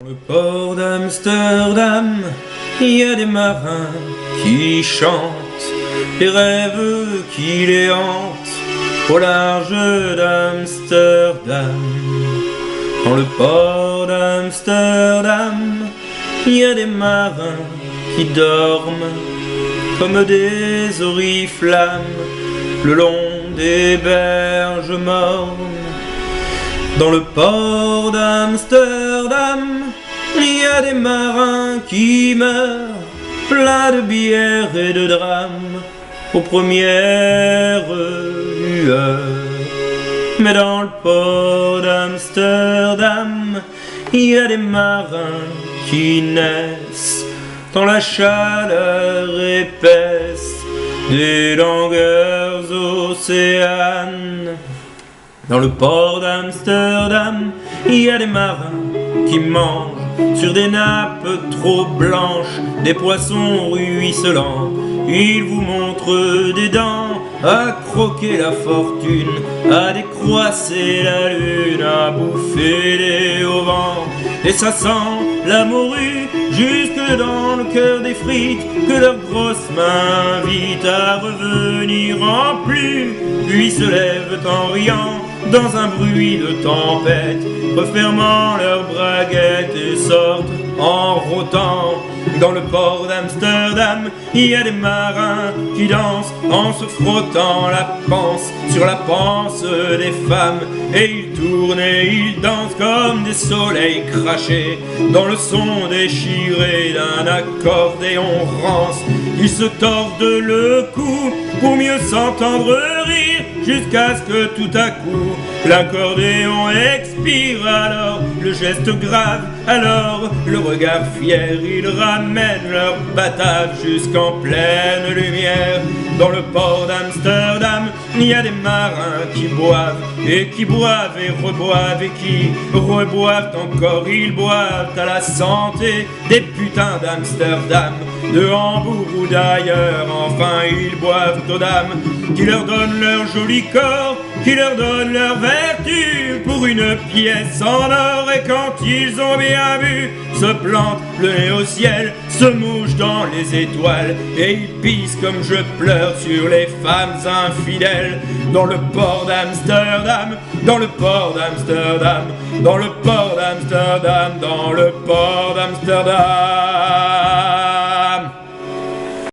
Dans le port d'Amsterdam, il y a des marins qui chantent, les rêves qui les hantent au large d'Amsterdam. Dans le port d'Amsterdam, il y a des marins qui dorment comme des oriflammes le long des berges mornes. Dans le port d'Amsterdam, il y a des marins qui meurent, pleins de bière et de drames, aux premières lueurs. Mais dans le port d'Amsterdam, il y a des marins qui naissent dans la chaleur épaisse des longueurs océanes. Dans le port d'Amsterdam, il y a des marins qui mangent sur des nappes trop blanches des poissons ruisselants. Ils vous montrent des dents à croquer la fortune, à décroisser la lune, à bouffer les haubans. Et ça sent la morue jusque dans le cœur des frites que leurs grosses mains invitent à revenir en pluie, puis se lèvent en riant dans un bruit de tempête, refermant leurs braguettes et sortent en rôtant. Dans le port d'Amsterdam, il y a des marins qui dansent en se frottant la panse sur la panse des femmes. Et ils tournent et ils dansent comme des soleils crachés dans le son déchiré d'un accordéon rance. Ils se tordent le cou pour mieux s'entendre rire, jusqu'à ce que tout à coup l'accordéon expire. Alors le geste grave, alors le regard fier, ils ramènent leur batave jusqu'en pleine lumière. Dans le port d'Amsterdam, il y a des marins qui boivent et qui boivent et reboivent et qui reboivent encore. Ils boivent à la santé des putains d'Amsterdam, de Hambourg ou d'ailleurs. Enfin ils boivent aux dames qui leur donnent leur joli corps, qui leur donnent leur vertu pour une pièce en or. Et quand ils ont bien bu, se plantent le nez au ciel, se mouchent dans les étoiles et ils pissent comme je pleure sur les femmes infidèles. Dans le port d'Amsterdam, dans le port d'Amsterdam, dans le port d'Amsterdam, dans le port d'Amsterdam.